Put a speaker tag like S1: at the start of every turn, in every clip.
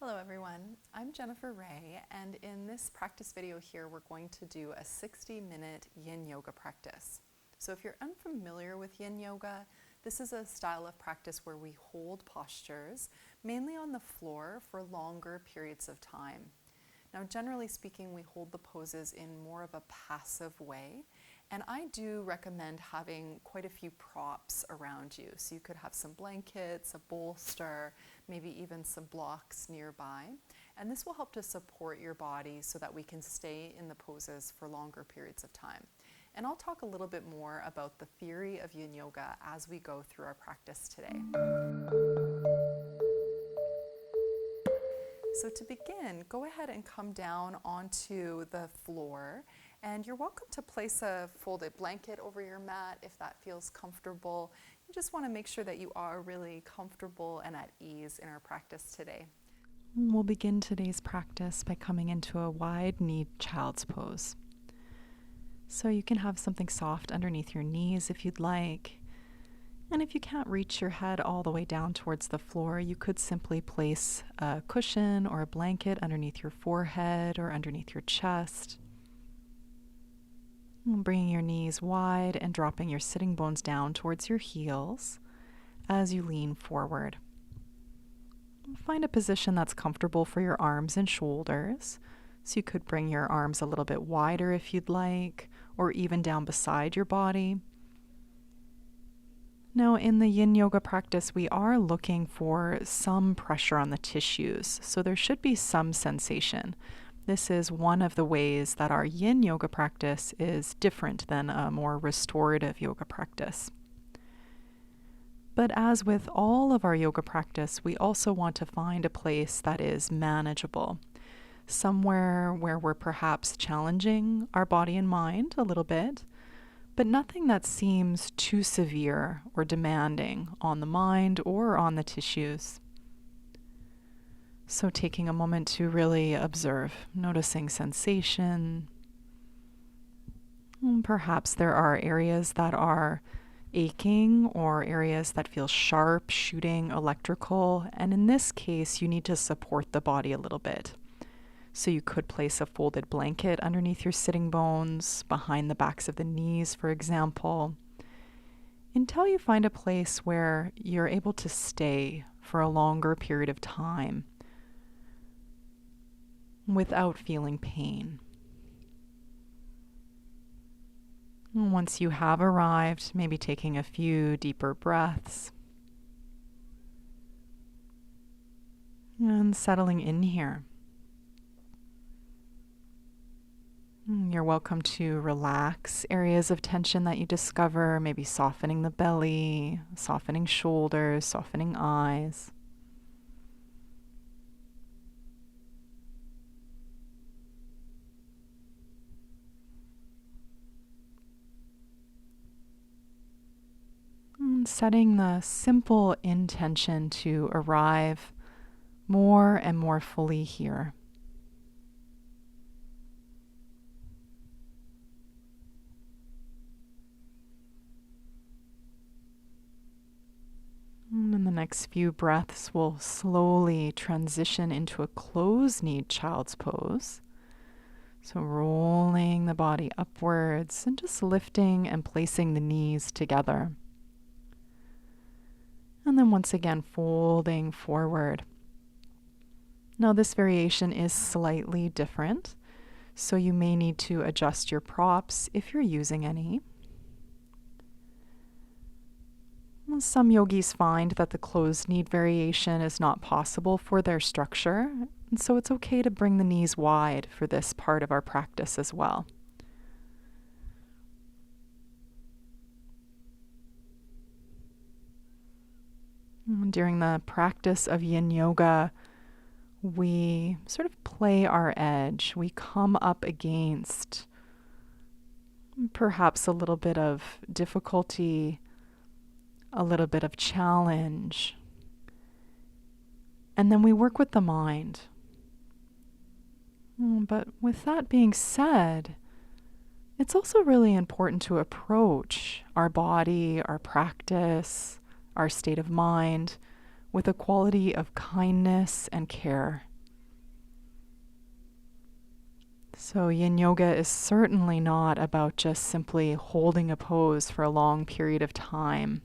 S1: Hello everyone, I'm Jennifer Raye, and in this practice video here we're going to do a 60-minute yin yoga practice. So if you're unfamiliar with yin yoga, this is a style of practice where we hold postures, mainly on the floor, for longer periods of time. Now generally speaking, we hold the poses in more of a passive way, and I do recommend having quite a few props around you. So you could have some blankets, a bolster, maybe even some blocks nearby. And this will help to support your body so that we can stay in the poses for longer periods of time. And I'll talk a little bit more about the theory of yin yoga as we go through our practice today. So to begin, go ahead and come down onto the floor, and you're welcome to place a folded blanket over your mat if that feels comfortable. You just want to make sure that you are really comfortable and at ease in our practice today. We'll begin today's practice by coming into a wide-kneed child's pose. So you can have something soft underneath your knees if you'd like. And if you can't reach your head all the way down towards the floor, you could simply place a cushion or a blanket underneath your forehead or underneath your chest. Bringing your knees wide and dropping your sitting bones down towards your heels as you lean forward. Find a position that's comfortable for your arms and shoulders. So you could bring your arms a little bit wider if you'd like, or even down beside your body. Now, in the yin yoga practice, we are looking for some pressure on the tissues, so there should be some sensation. This is one of the ways that our yin yoga practice is different than a more restorative yoga practice. But as with all of our yoga practice, we also want to find a place that is manageable, somewhere where we're perhaps challenging our body and mind a little bit, but nothing that seems too severe or demanding on the mind or on the tissues. So taking a moment to really observe, noticing sensation. Perhaps there are areas that are aching or areas that feel sharp, shooting, electrical, and in this case you need to support the body a little bit. So you could place a folded blanket underneath your sitting bones, behind the backs of the knees, for example, until you find a place where you're able to stay for a longer period of time without feeling pain. Once you have arrived, maybe taking a few deeper breaths and settling in here. You're welcome to relax areas of tension that you discover, maybe softening the belly, softening shoulders, softening eyes. Setting the simple intention to arrive more and more fully here. In the next few breaths, we'll slowly transition into a closed-kneed child's pose. So rolling the body upwards and just lifting and placing the knees together. And then once again, folding forward. Now this variation is slightly different, so you may need to adjust your props if you're using any. Some yogis find that the closed-kneed variation is not possible for their structure, and so it's okay to bring the knees wide for this part of our practice as well. During the practice of yin yoga, we sort of play our edge. We come up against perhaps a little bit of difficulty, a little bit of challenge, and then we work with the mind. But with that being said, it's also really important to approach our body, our practice, our state of mind with a quality of kindness and care. So yin yoga is certainly not about just simply holding a pose for a long period of time.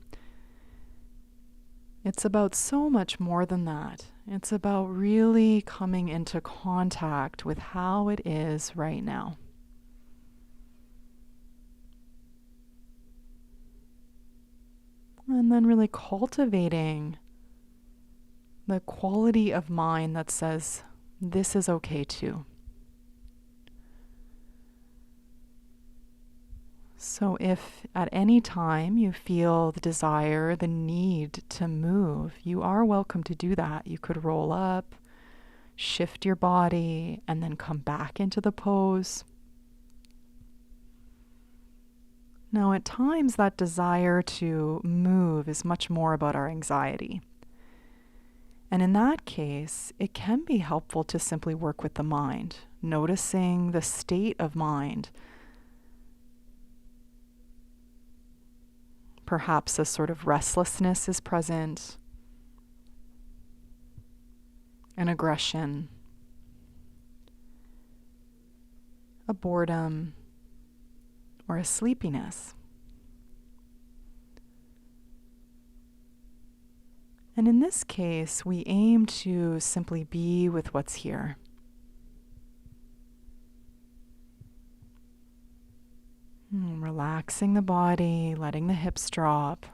S1: It's about so much more than that. It's about really coming into contact with how it is right now. And then really cultivating the quality of mind that says, this is okay too. So if at any time you feel the desire, the need to move, you are welcome to do that. You could roll up, shift your body, and then come back into the pose. Now, at times that desire to move is much more about our anxiety. And in that case, it can be helpful to simply work with the mind, noticing the state of mind. Perhaps a sort of restlessness is present, an aggression, a boredom, or a sleepiness. And in this case, we aim to simply be with what's here. Relaxing the body, letting the hips drop.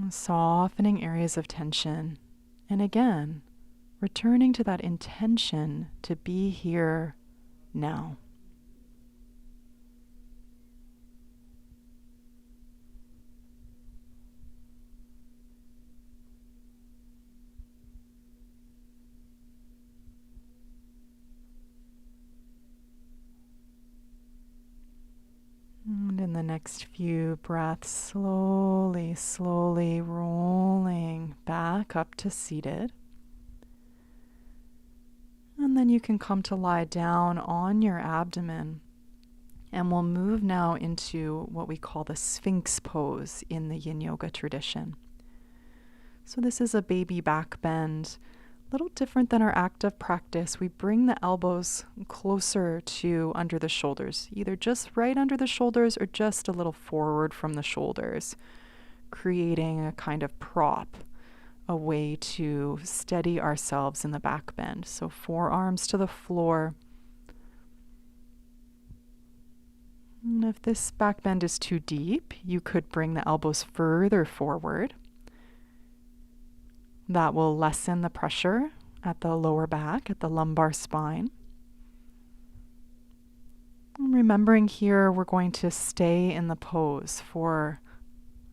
S1: Softening areas of tension. And again, returning to that intention to be here now. And in the next few breaths, slowly rolling back up to seated. And then you can come to lie down on your abdomen. And we'll move now into what we call the Sphinx pose in the Yin Yoga tradition. So this is a baby back bend. A little different than our active practice. We bring the elbows closer to under the shoulders, either just right under the shoulders or just a little forward from the shoulders, creating a kind of prop, a way to steady ourselves in the back bend. So forearms to the floor. And if this back bend is too deep, you could bring the elbows further forward. That will lessen the pressure at the lower back, at the lumbar spine. And remembering here, we're going to stay in the pose for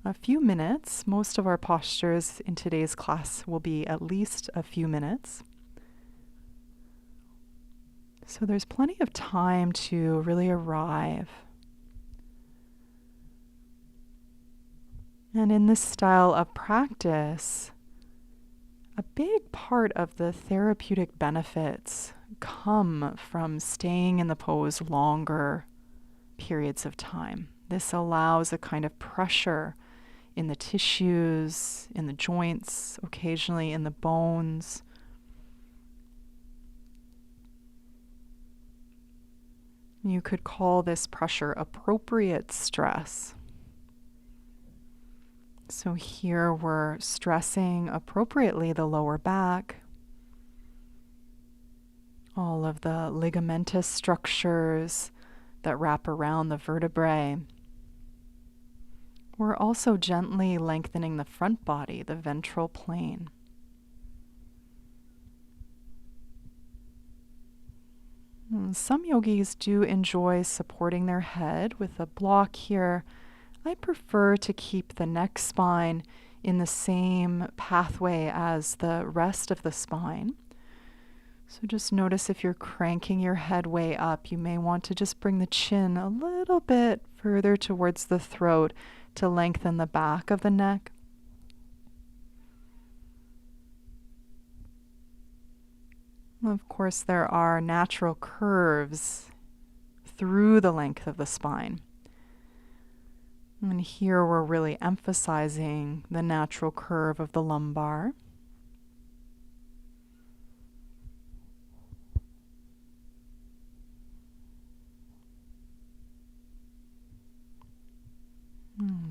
S1: a few minutes. Most of our postures in today's class will be at least a few minutes. So there's plenty of time to really arrive. And in this style of practice, a big part of the therapeutic benefits come from staying in the pose longer periods of time. This allows a kind of pressure in the tissues, in the joints, occasionally in the bones. You could call this pressure appropriate stress. So here we're stressing appropriately the lower back, all of the ligamentous structures that wrap around the vertebrae. We're also gently lengthening the front body, the ventral plane. Some yogis do enjoy supporting their head with a block here. I prefer to keep the neck spine in the same pathway as the rest of the spine. So just notice if you're cranking your head way up, you may want to just bring the chin a little bit further towards the throat to lengthen the back of the neck. Of course, there are natural curves through the length of the spine. And here we're really emphasizing the natural curve of the lumbar.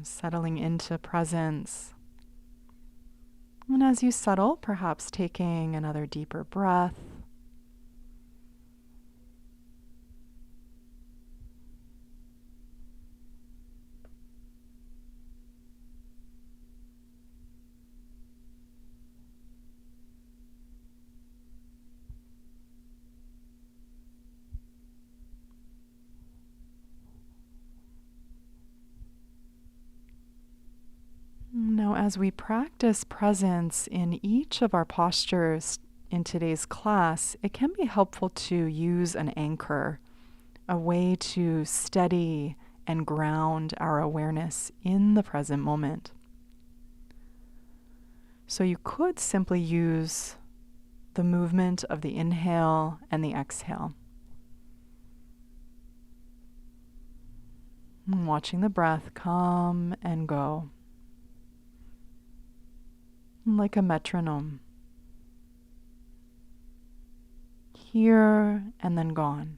S1: Settling into presence. And as you settle, perhaps taking another deeper breath. Now, as we practice presence in each of our postures in today's class, it can be helpful to use an anchor, a way to steady and ground our awareness in the present moment. So you could simply use the movement of the inhale and the exhale. And watching the breath come and go. Like a metronome. Here and then gone.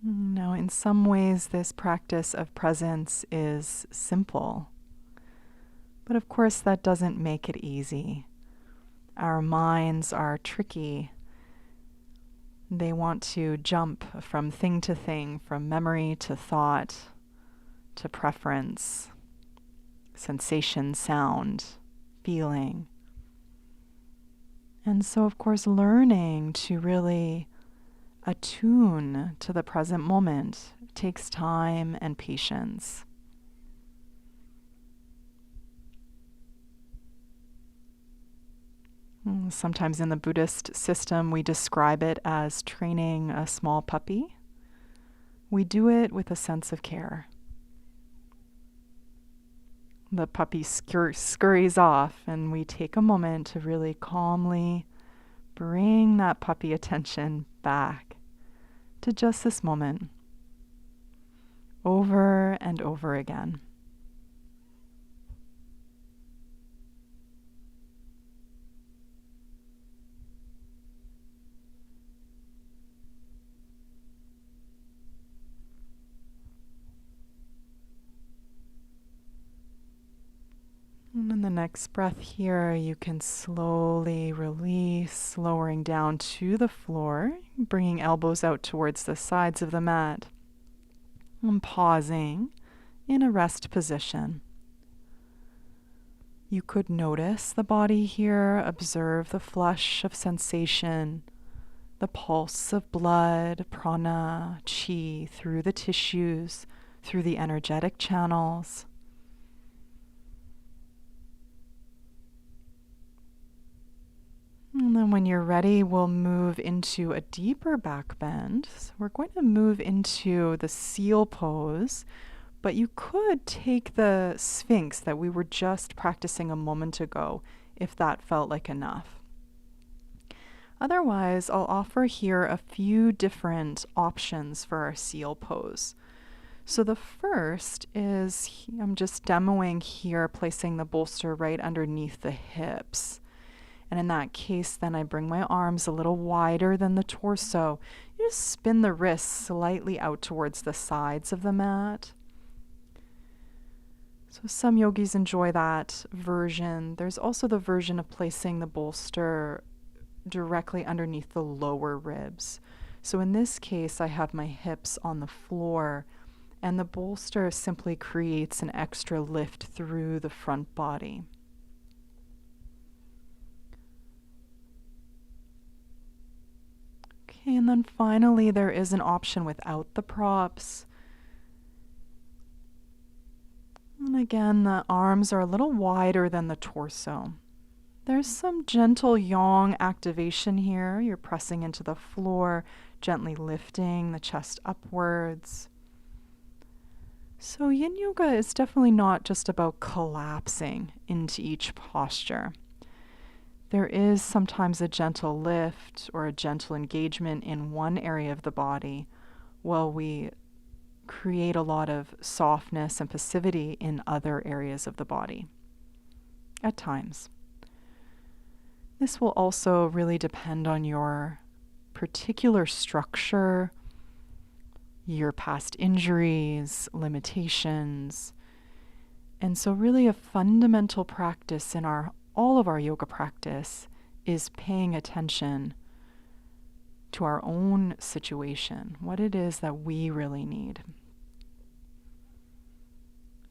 S1: Now, in some ways, this practice of presence is simple, but of course, that doesn't make it easy. Our minds are tricky. They want to jump from thing to thing, from memory to thought to preference, sensation, sound, feeling. And so, of course, learning to really attune to the present moment takes time and patience. Sometimes in the Buddhist system, we describe it as training a small puppy. We do it with a sense of care. The puppy scurries off, and we take a moment to really calmly bring that puppy attention back to just this moment, over and over again. And in the next breath here, you can slowly release, lowering down to the floor, bringing elbows out towards the sides of the mat, and pausing in a rest position. You could notice the body here, observe the flush of sensation, the pulse of blood, prana, chi through the tissues, through the energetic channels. And then when you're ready, we'll move into a deeper back bend. So we're going to move into the seal pose, but you could take the Sphinx that we were just practicing a moment ago, if that felt like enough. Otherwise, I'll offer here a few different options for our seal pose. So the first is, I'm just demoing here, placing the bolster right underneath the hips. And in that case, then I bring my arms a little wider than the torso. You just spin the wrists slightly out towards the sides of the mat. So some yogis enjoy that version. There's also the version of placing the bolster directly underneath the lower ribs. So in this case, I have my hips on the floor, and the bolster simply creates an extra lift through the front body. Okay, and then finally, there is an option without the props. And again, the arms are a little wider than the torso. There's some gentle yang activation here. You're pressing into the floor, gently lifting the chest upwards. So yin yoga is definitely not just about collapsing into each posture. There is sometimes a gentle lift or a gentle engagement in one area of the body while we create a lot of softness and passivity in other areas of the body at times. This will also really depend on your particular structure, your past injuries, limitations. And so really a fundamental practice in all of our yoga practice is paying attention to our own situation, what it is that we really need.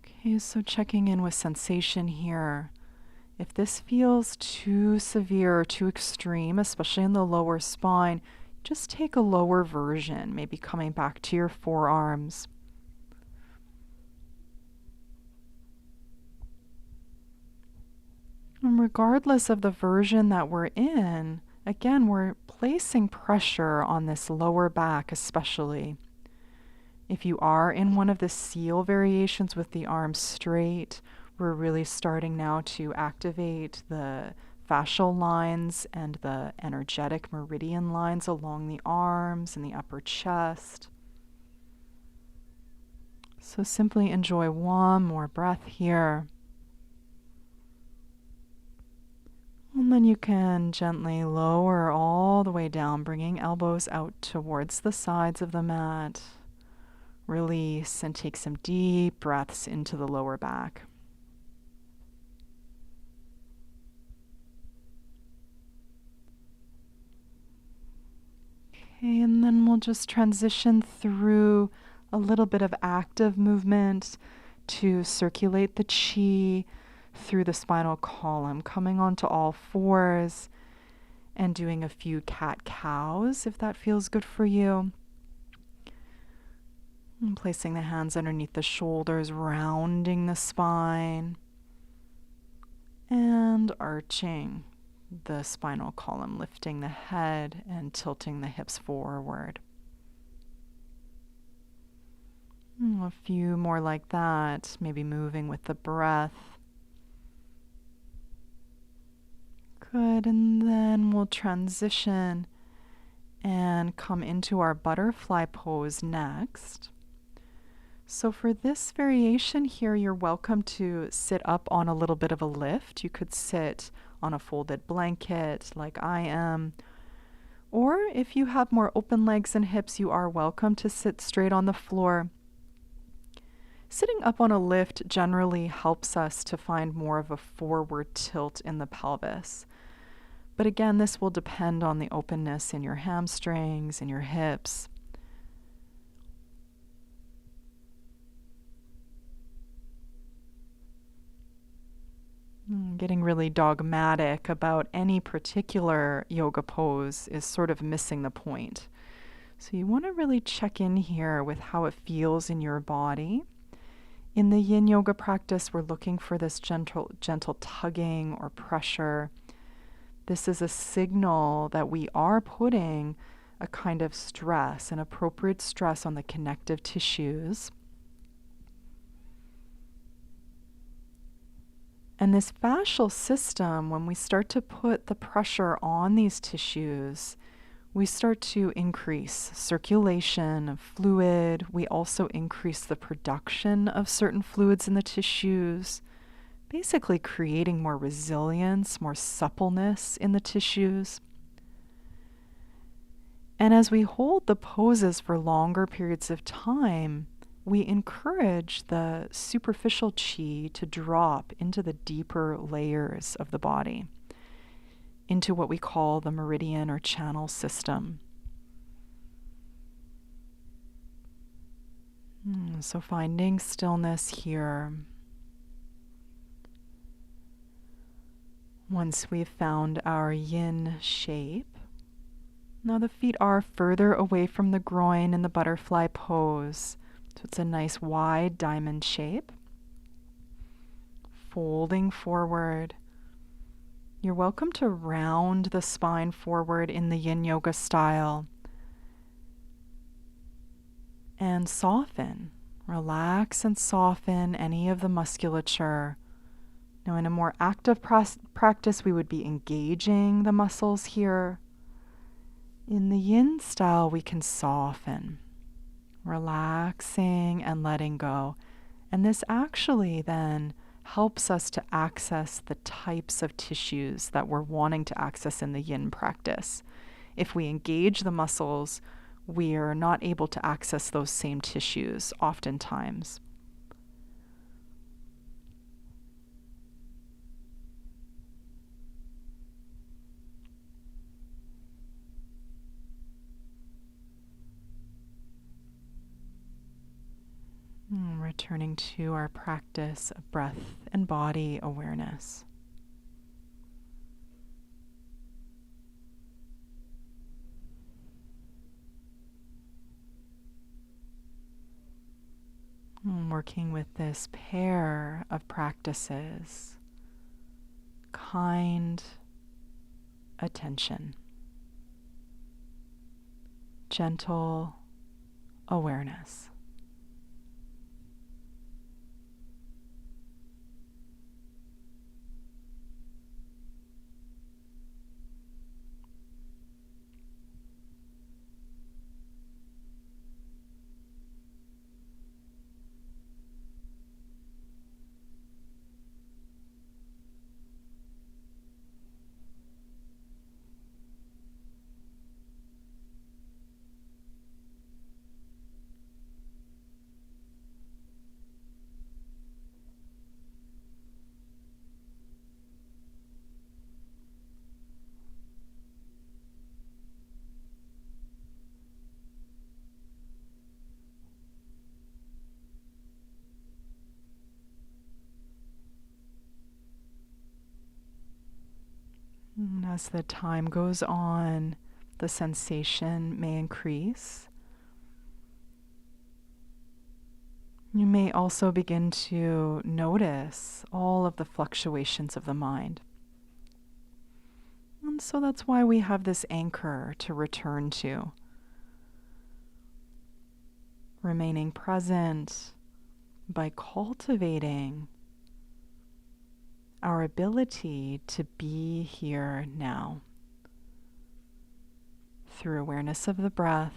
S1: Okay, so checking in with sensation here. If this feels too severe or too extreme, especially in the lower spine, just take a lower version, maybe coming back to your forearms. And regardless of the version that we're in, again, we're placing pressure on this lower back especially. If you are in one of the seal variations with the arms straight, we're really starting now to activate the fascial lines and the energetic meridian lines along the arms and the upper chest. So simply enjoy one more breath here. And then you can gently lower all the way down, bringing elbows out towards the sides of the mat. Release and take some deep breaths into the lower back. Okay, and then we'll just transition through a little bit of active movement to circulate the chi through the spinal column, coming onto all fours and doing a few cat-cows if that feels good for you. And placing the hands underneath the shoulders, rounding the spine, and arching the spinal column, lifting the head and tilting the hips forward. A few more like that, maybe moving with the breath. Good, and then we'll transition and come into our butterfly pose next. So for this variation here, you're welcome to sit up on a little bit of a lift. You could sit on a folded blanket like I am. Or if you have more open legs and hips, you are welcome to sit straight on the floor. Sitting up on a lift generally helps us to find more of a forward tilt in the pelvis. But again, this will depend on the openness in your hamstrings and your hips. Getting really dogmatic about any particular yoga pose is sort of missing the point. So you want to really check in here with how it feels in your body. In the yin yoga practice, we're looking for this gentle tugging or pressure. This is a signal that we are putting a kind of stress, an appropriate stress on the connective tissues. And this fascial system, when we start to put the pressure on these tissues, we start to increase circulation of fluid. We also increase the production of certain fluids in the tissues, basically creating more resilience, more suppleness in the tissues. And as we hold the poses for longer periods of time, we encourage the superficial chi to drop into the deeper layers of the body, into what we call the meridian or channel system. So finding stillness here. Once we've found our yin shape, now the feet are further away from the groin in the butterfly pose. So it's a nice wide diamond shape. Folding forward. You're welcome to round the spine forward in the yin yoga style and soften.
S2: Relax and soften any of the musculature. Now, in a more active practice, we would be engaging the muscles here. In the yin style, we can soften, relaxing and letting go. And this actually then helps us to access the types of tissues that we're wanting to access in the yin practice. If we engage the muscles, we are not able to access those same tissues oftentimes. Returning to our practice of breath and body awareness. Working with this pair of practices, kind attention, gentle awareness. And as the time goes on, the sensation may increase. You may also begin to notice all of the fluctuations of the mind. And so that's why we have this anchor to return to. Remaining present by cultivating our ability to be here now through awareness of the breath,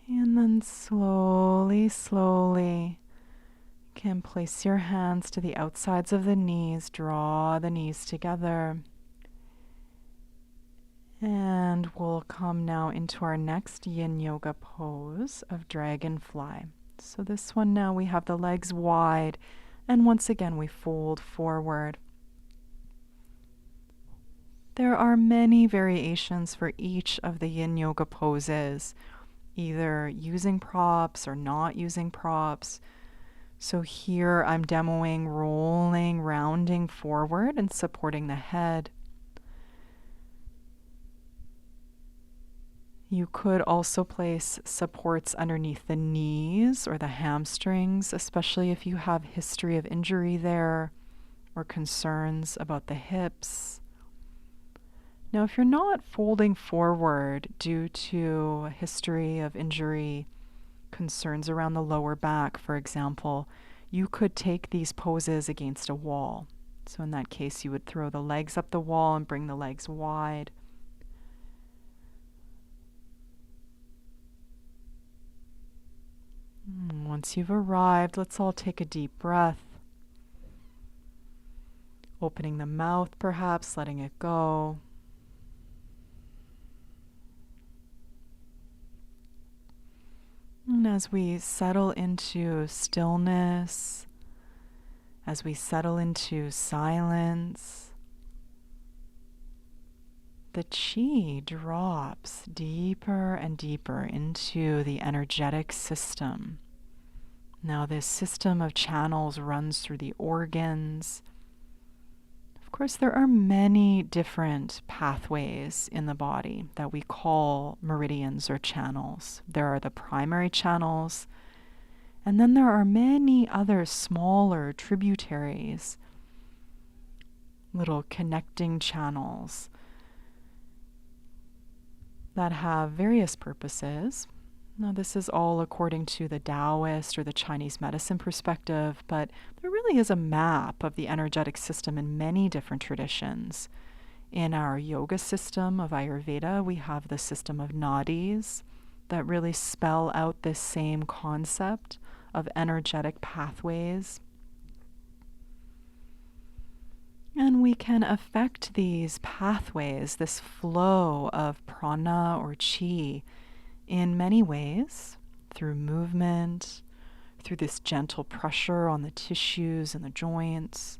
S2: and then slowly you can place your hands to the outsides of the knees, draw the knees together. And we'll come now into our next yin yoga pose of Dragonfly. So this one now we have the legs wide, and once again we fold forward. There are many variations for each of the yin yoga poses, either using props or not using props. So here I'm demoing rolling, rounding forward and supporting the head. You could also place supports underneath the knees or the hamstrings, especially if you have history of injury there or concerns about the hips. Now, if you're not folding forward due to a history of injury, concerns around the lower back, for example, you could take these poses against a wall. So in that case, you would throw the legs up the wall and bring the legs wide. Once you've arrived, let's all take a deep breath. Opening the mouth, perhaps, letting it go. And as we settle into stillness, as we settle into silence, the chi drops deeper and deeper into the energetic system. Now this system of channels runs through the organs. Of course, there are many different pathways in the body that we call meridians or channels. There are the primary channels, And then there are many other smaller tributaries, little connecting channels that have various purposes. Now, this is all according to the Taoist or the Chinese medicine perspective, but there really is a map of the energetic system in many different traditions. In our yoga system of Ayurveda, we have the system of nadis that really spell out this same concept of energetic pathways. And we can affect these pathways, this flow of prana or chi, in many ways, through movement, through this gentle pressure on the tissues and the joints,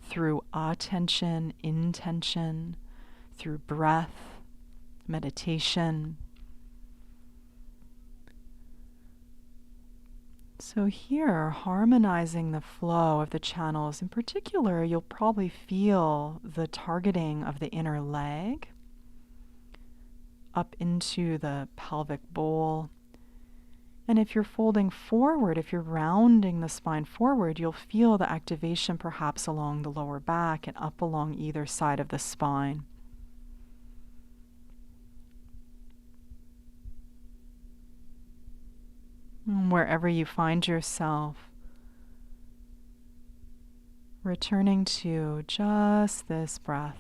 S2: through attention, intention, through breath, meditation. So here, harmonizing the flow of the channels, in particular, you'll probably feel the targeting of the inner leg up into the pelvic bowl. And if you're folding forward, if you're rounding the spine forward, you'll feel the activation perhaps along the lower back and up along either side of the spine. And wherever you find yourself, returning to just this breath.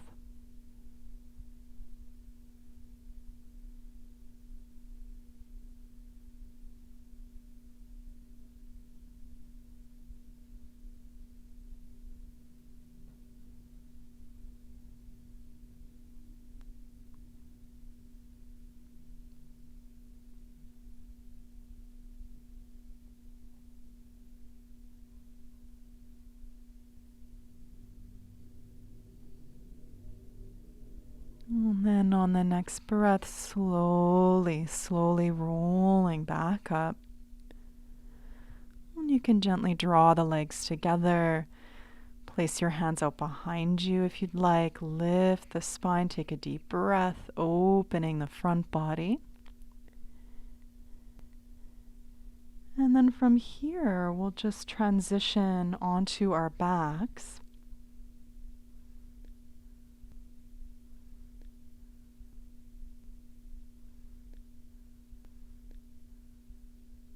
S2: And then on the next breath, slowly rolling back up. And you can gently draw the legs together. Place your hands out behind you if you'd like. Lift the spine, take a deep breath, opening the front body. And then from here, we'll just transition onto our backs.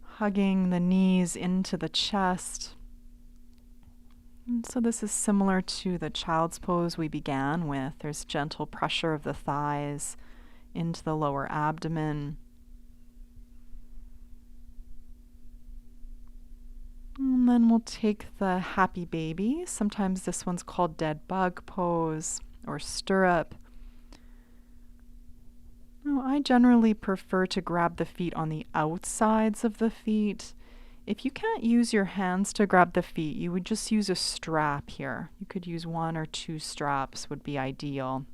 S2: Hugging the knees into the chest. And so this is similar to the child's pose we began with. There's gentle pressure of the thighs into the lower abdomen. And then we'll take the happy baby. Sometimes this one's called dead bug pose or stirrup. Now, I generally prefer to grab the feet on the outsides of the feet. If you can't use your hands to grab the feet, you would just use a strap here. You could use 1 or 2 straps would be ideal.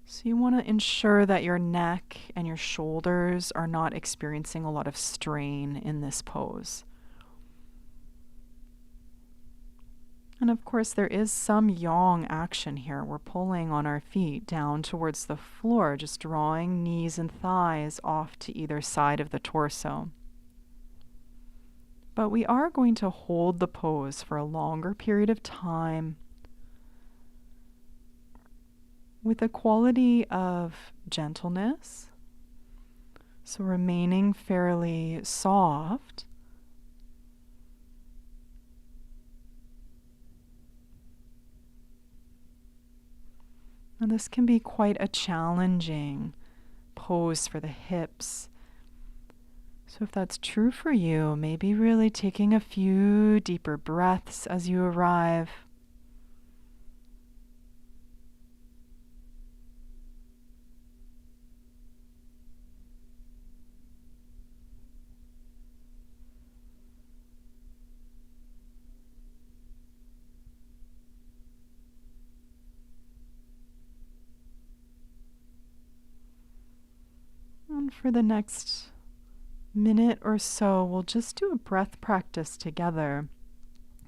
S2: So you want to ensure that your neck and your shoulders are not experiencing a lot of strain in this pose. And of course, there is some yang action here. We're pulling on our feet down towards the floor, just drawing knees and thighs off to either side of the torso. But we are going to hold the pose for a longer period of time with a quality of gentleness, so remaining fairly soft. And this can be quite a challenging pose for the hips. So if that's true for you, maybe really taking a few deeper breaths as you arrive. And for the next minute or so, we'll just do a breath practice together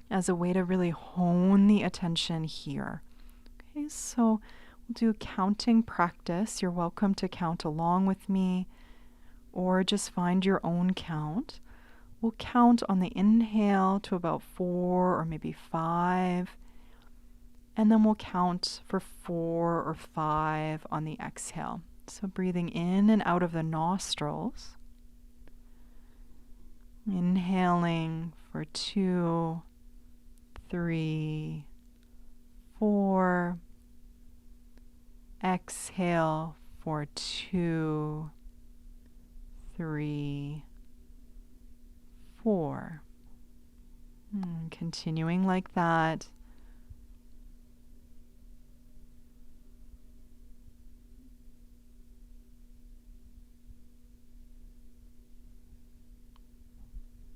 S2: as a way to really hone the attention here. Okay, so we'll do a counting practice. You're welcome to count along with me, or just find your own count. We'll count on the inhale to about 4 or maybe 5, and then we'll count for 4 or 5 on the exhale. So breathing in and out of the nostrils. Inhaling for 2, 3, 4. Exhale for 2, 3, 4. Continuing like that.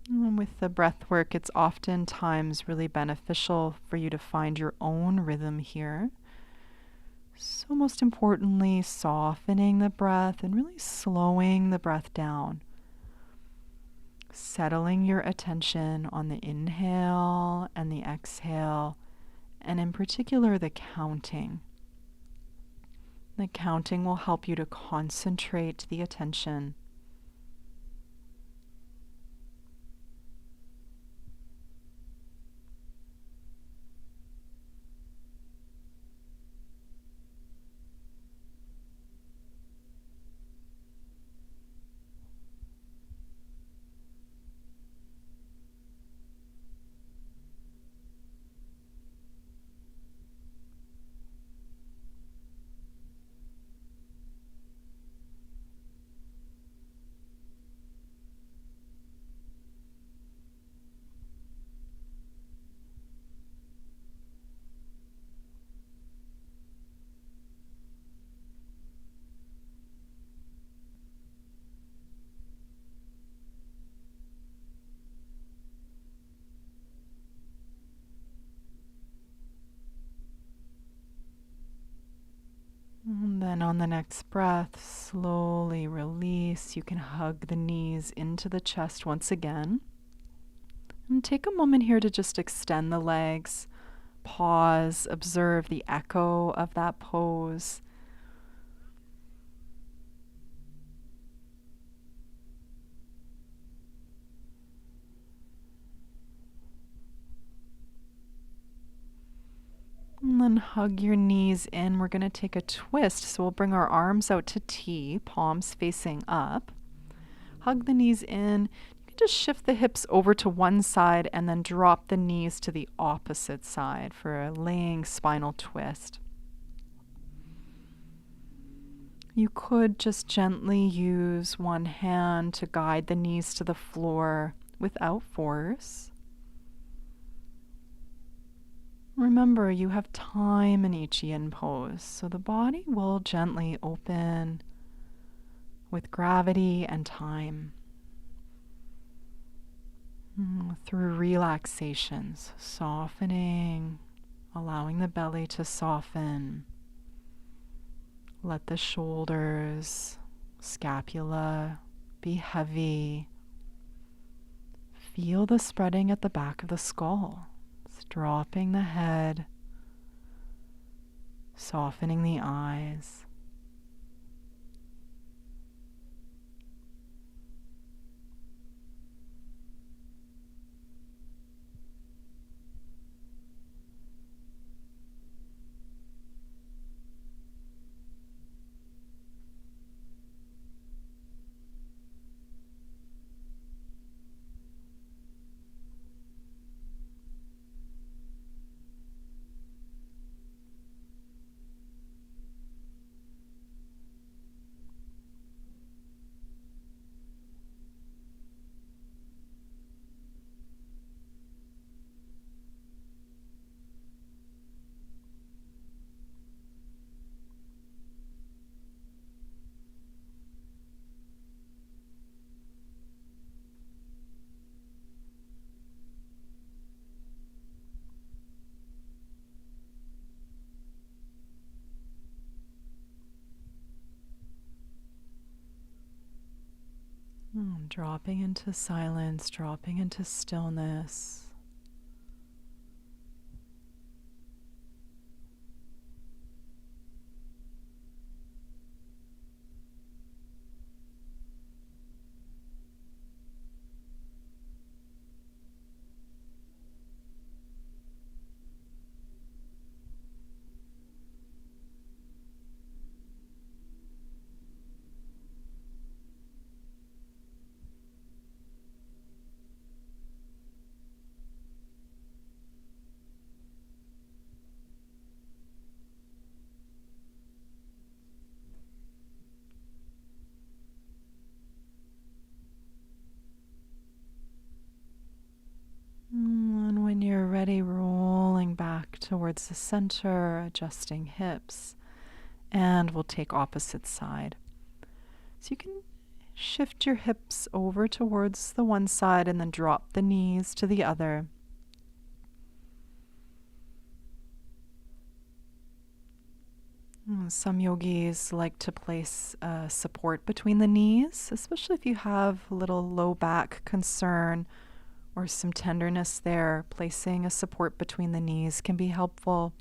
S2: And with the breath work, it's oftentimes really beneficial for you to find your own rhythm here. So most importantly, softening the breath and really slowing the breath down. Settling your attention on the inhale and the exhale, and in particular the counting. The counting will help you to concentrate the attention. And then on the next breath, slowly release. You can hug the knees into the chest once again. And take a moment here to just extend the legs. Pause, observe the echo of that pose. And then hug your knees in. We're going to take a twist. So we'll bring our arms out to T, palms facing up. Hug the knees in. You can just shift the hips over to one side and then drop the knees to the opposite side for a laying spinal twist. You could just gently use one hand to guide the knees to the floor without force. Remember, you have time in each yin pose, so the body will gently open with gravity and time. Through relaxations, softening, allowing the belly to soften. Let the shoulders, scapula be heavy. Feel the spreading at the back of the skull. It's dropping the head, softening the eyes. Dropping into silence, dropping into stillness. ready, rolling back towards the center, adjusting hips, and we'll take opposite side. So you can shift your hips over towards the one side and then drop the knees to the other. Some yogis like to place support between the knees, especially if you have a little low back concern or some tenderness there. Placing a support between the knees can be helpful.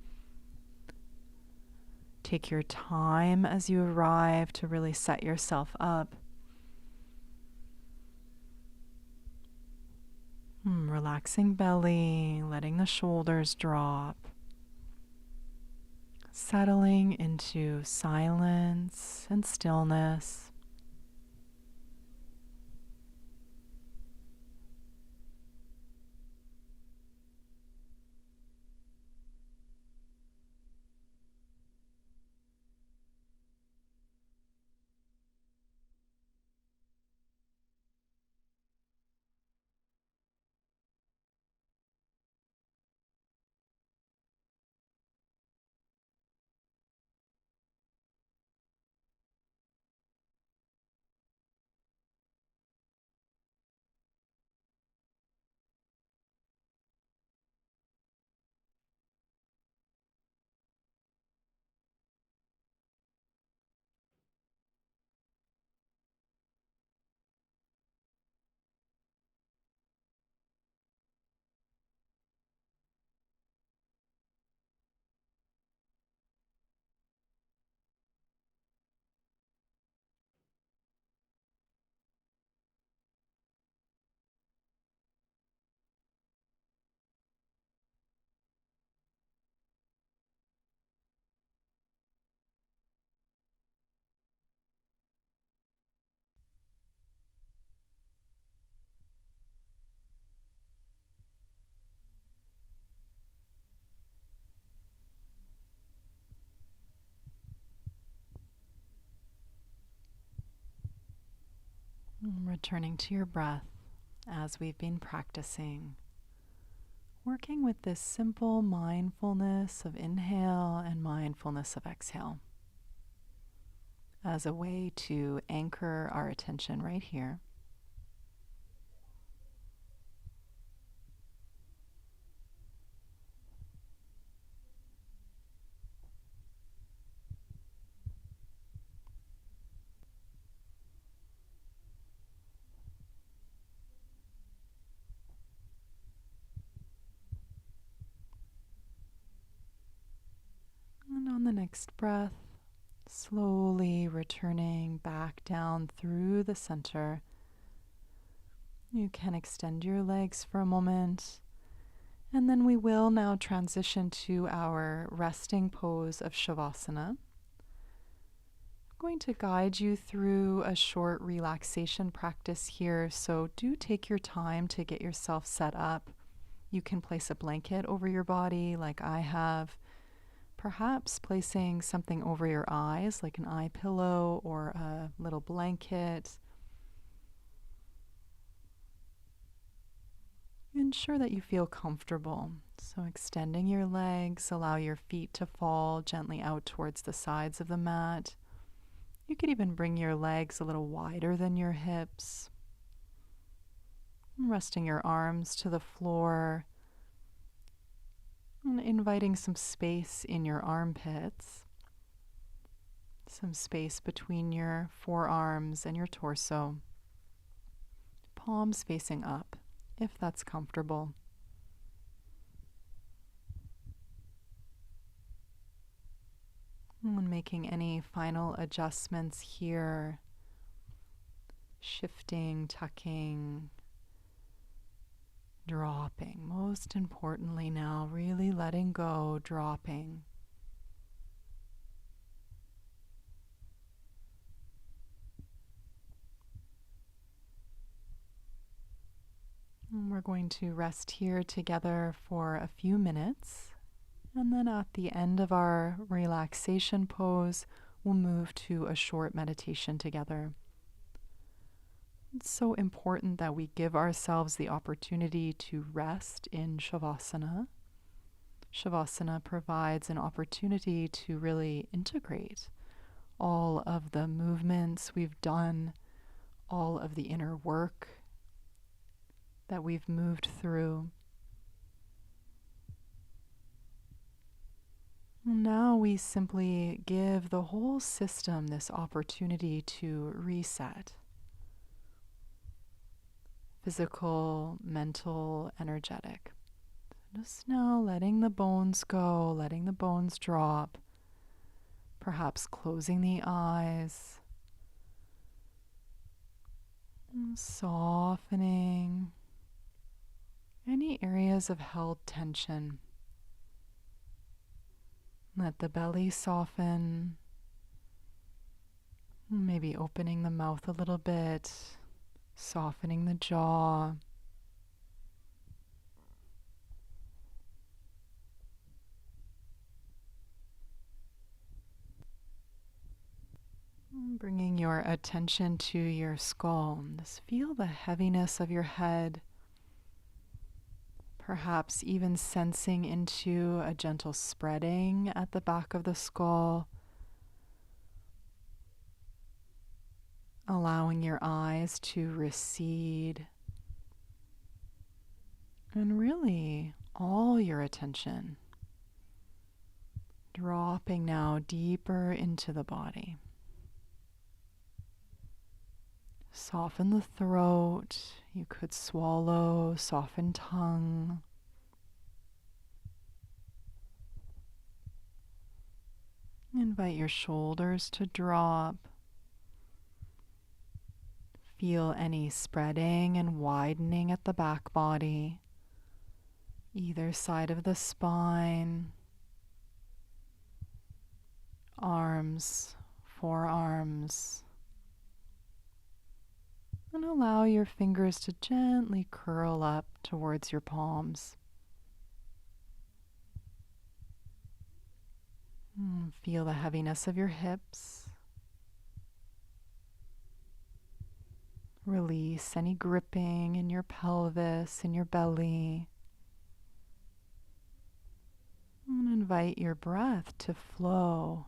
S2: Take your time as you arrive to really set yourself up. Relaxing belly, letting the shoulders drop. Settling into silence and stillness. Returning to your breath as we've been practicing, working with this simple mindfulness of inhale and mindfulness of exhale as a way to anchor our attention right here. And on the next breath, slowly returning back down through the center. You can extend your legs for a moment, and then we will now transition to our resting pose of Savasana. I'm going to guide you through a short relaxation practice here, so do take your time to get yourself set up. You can place a blanket over your body like I have, perhaps placing something over your eyes like an eye pillow or a little blanket. Ensure that you feel comfortable. So extending your legs, allow your feet to fall gently out towards the sides of the mat. You could even bring your legs a little wider than your hips. Resting your arms to the floor and inviting some space in your armpits, some space between your forearms and your torso. Palms facing up, if that's comfortable. And making any final adjustments here, shifting, tucking, dropping. Most importantly now, really letting go, dropping. And we're going to rest here together for a few minutes. And then at the end of our relaxation pose, we'll move to a short meditation together. It's so important that we give ourselves the opportunity to rest in Shavasana. Shavasana provides an opportunity to really integrate all of the movements we've done, all of the inner work that we've moved through. Now we simply give the whole system this opportunity to reset. Physical, mental, energetic. Just now letting the bones go, letting the bones drop, perhaps closing the eyes, and softening any areas of held tension. Let the belly soften, maybe opening the mouth a little bit, softening the jaw. Bringing your attention to your skull. Just feel the heaviness of your head. Perhaps even sensing into a gentle spreading at the back of the skull. Allowing your eyes to recede. And really, all your attention dropping now deeper into the body. Soften the throat. You could swallow, soften tongue. Invite your shoulders to drop. Feel any spreading and widening at the back body, either side of the spine, arms, forearms. And allow your fingers to gently curl up towards your palms. Feel the heaviness of your hips. Release any gripping in your pelvis, in your belly. And invite your breath to flow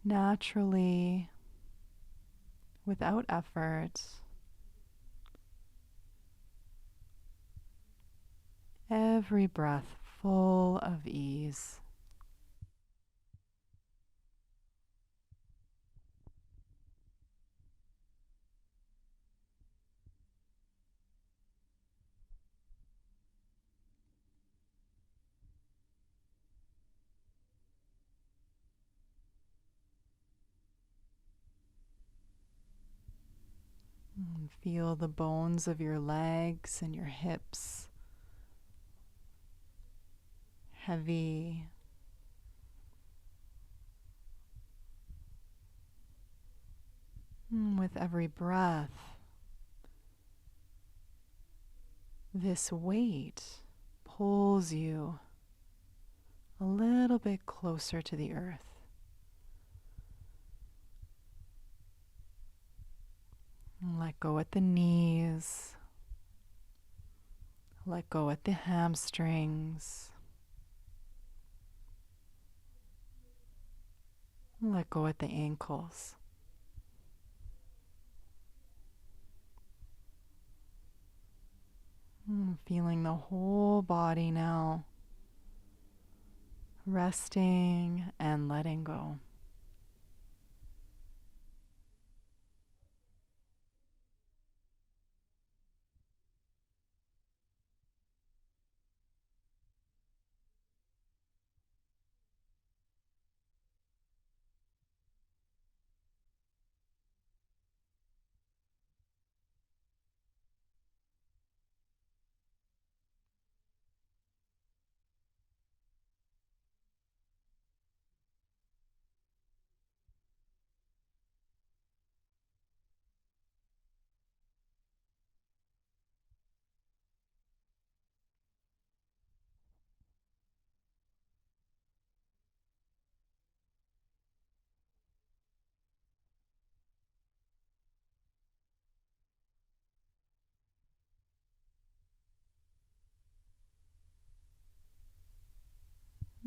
S2: naturally, without effort. Every breath full of ease. And feel the bones of your legs and your hips heavy. And with every breath, this weight pulls you a little bit closer to the earth. Let go at the knees. Let go at the hamstrings. Let go at the ankles. Feeling the whole body now, resting and letting go.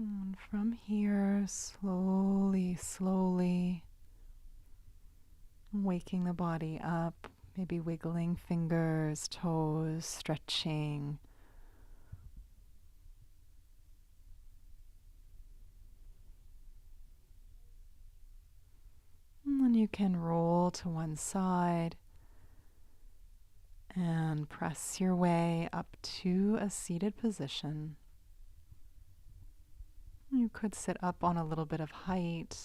S2: And from here, slowly, slowly waking the body up, maybe wiggling fingers, toes, stretching. And then you can roll to one side and press your way up to a seated position. You could sit up on a little bit of height,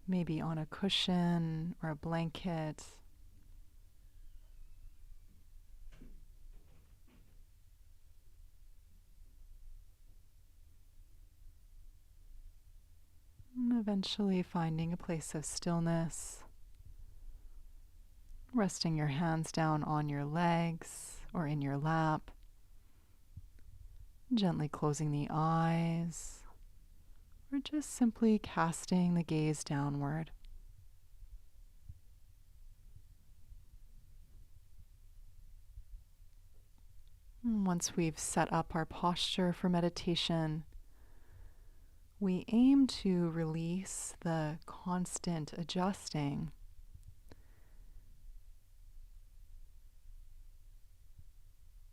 S2: maybe on a cushion or a blanket. And eventually finding a place of stillness, resting your hands down on your legs or in your lap, gently closing the eyes, or just simply casting the gaze downward. And once we've set up our posture for meditation, we aim to release the constant adjusting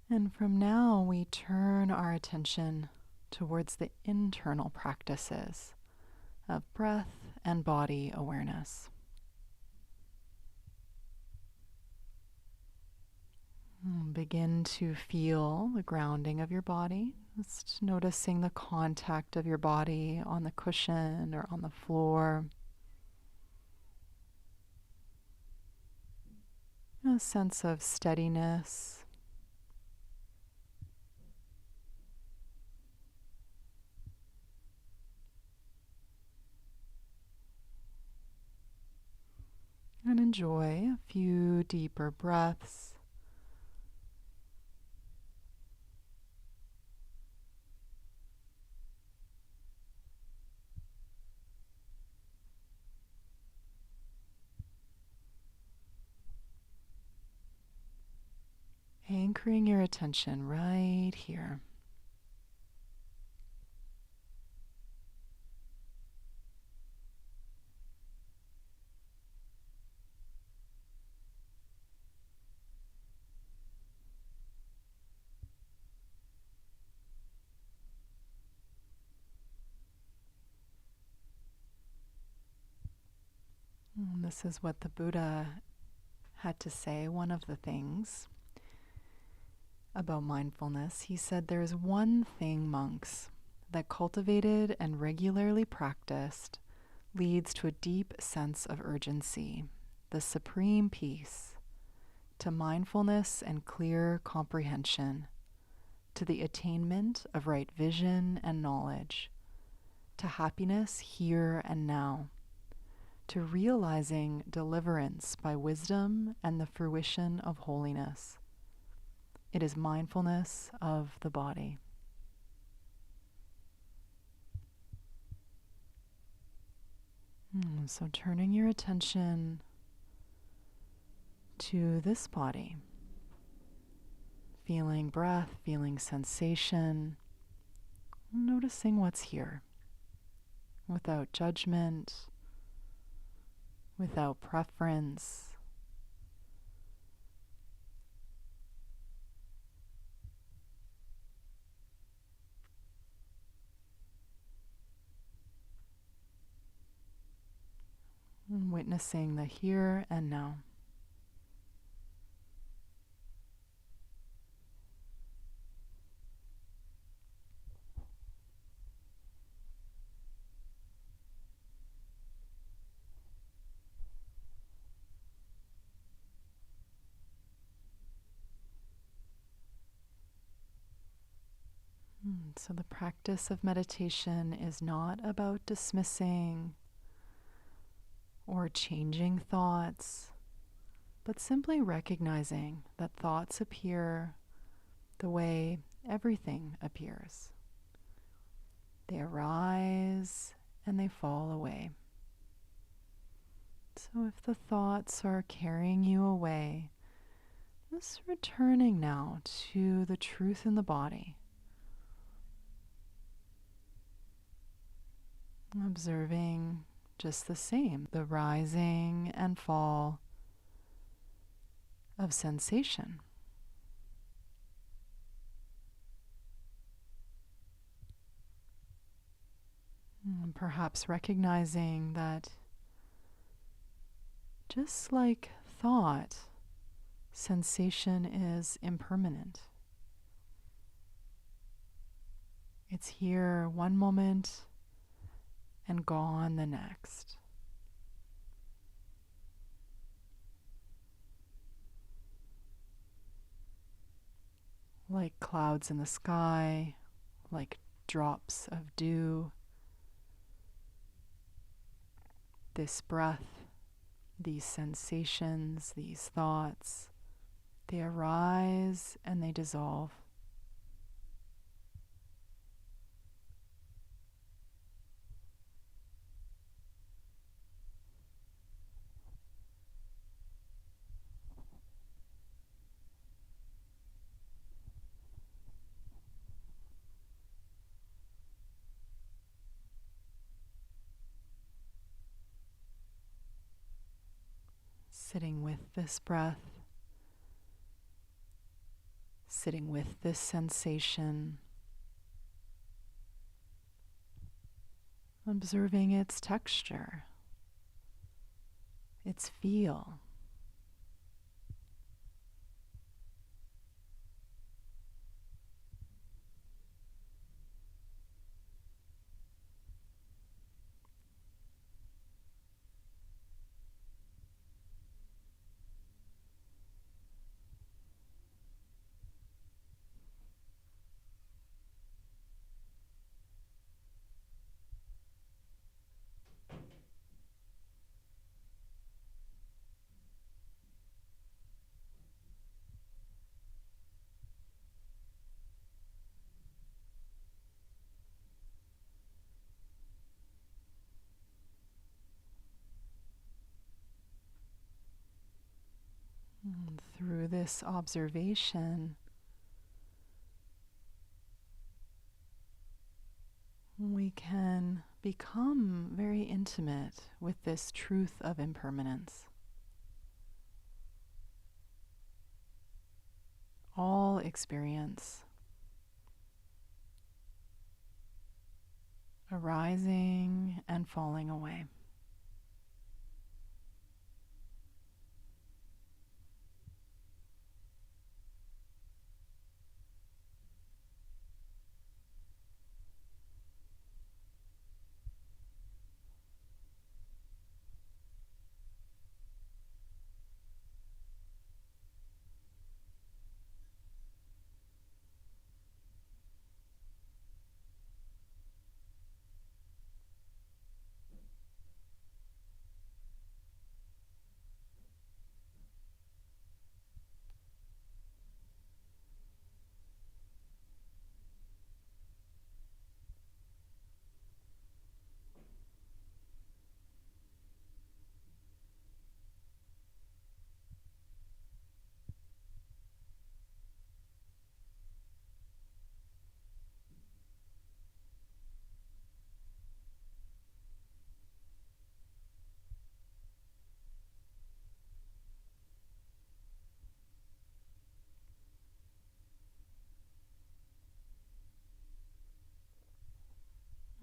S2: and from now we turn our attention towards the internal practices of breath and body awareness. Begin to feel the grounding of your body, just noticing the contact of your body on the cushion or on the floor. A sense of steadiness. And enjoy a few deeper breaths. Anchoring your attention right here. And this is what the Buddha had to say, one of the things about mindfulness. He said, "There's one thing, monks, that cultivated and regularly practiced leads to a deep sense of urgency, the supreme peace, to mindfulness and clear comprehension, to the attainment of right vision and knowledge, to happiness here and now, to realizing deliverance by wisdom and the fruition of holiness. It is mindfulness of the body." So turning your attention to this body, feeling breath, feeling sensation, noticing what's here, without judgment, without preference. And witnessing the here and now. So the practice of meditation is not about dismissing or changing thoughts, but simply recognizing that thoughts appear the way everything appears. They arise and they fall away. So if the thoughts are carrying you away, just returning now to the truth in the body. Observing just the same, the rising and fall of sensation. And perhaps recognizing that just like thought, sensation is impermanent. It's here one moment and gone the next. Like clouds in the sky, like drops of dew. This breath, these sensations, these thoughts, they arise and they dissolve. Sitting with this breath, sitting with this sensation, observing its texture, its feel. And through this observation, we can become very intimate with this truth of impermanence. All experience, arising and falling away.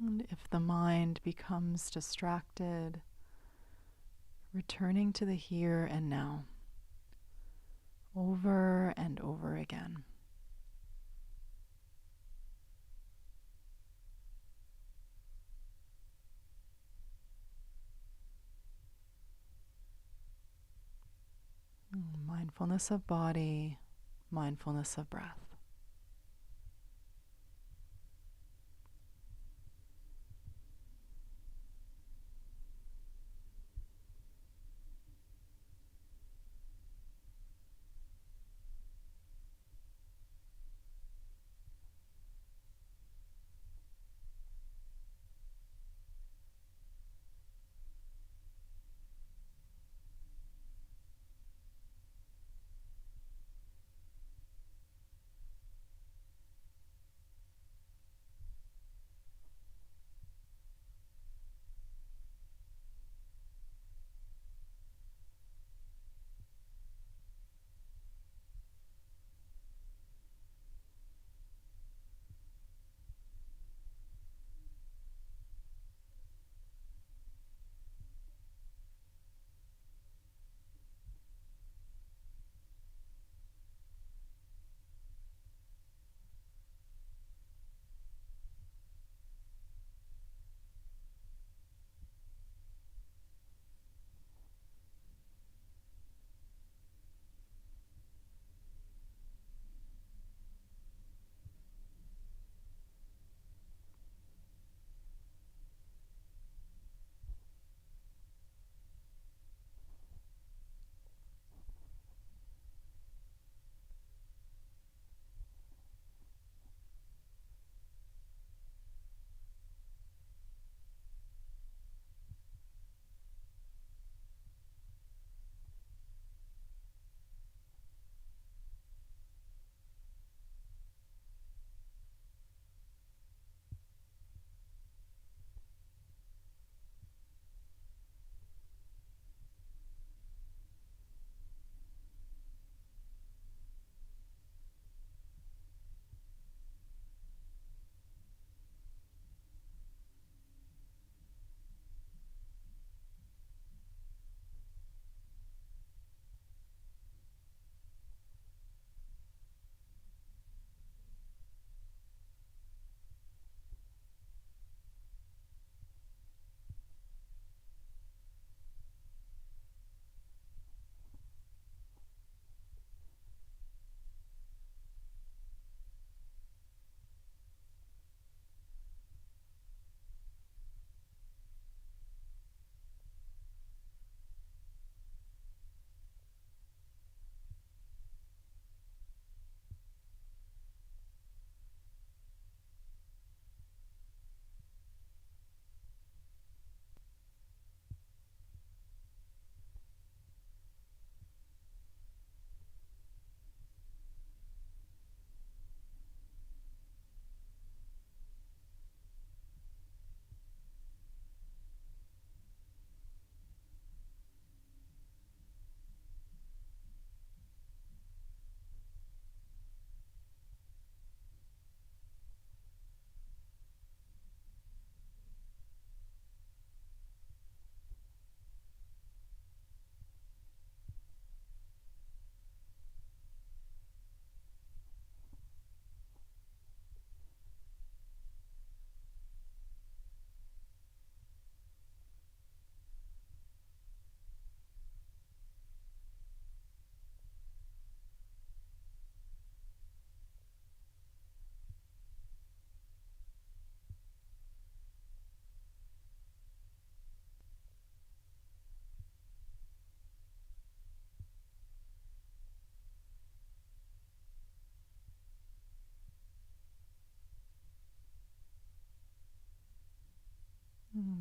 S2: And if the mind becomes distracted, returning to the here and now, over and over again. Mindfulness of body, mindfulness of breath.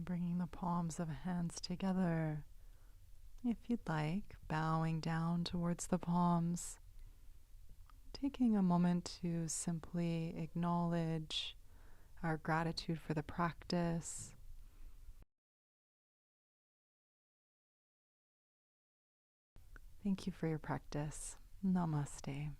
S2: bringing the palms of hands together. If you'd like, bowing down towards the palms, taking a moment to simply acknowledge our gratitude for the practice. Thank you for your practice. Namaste.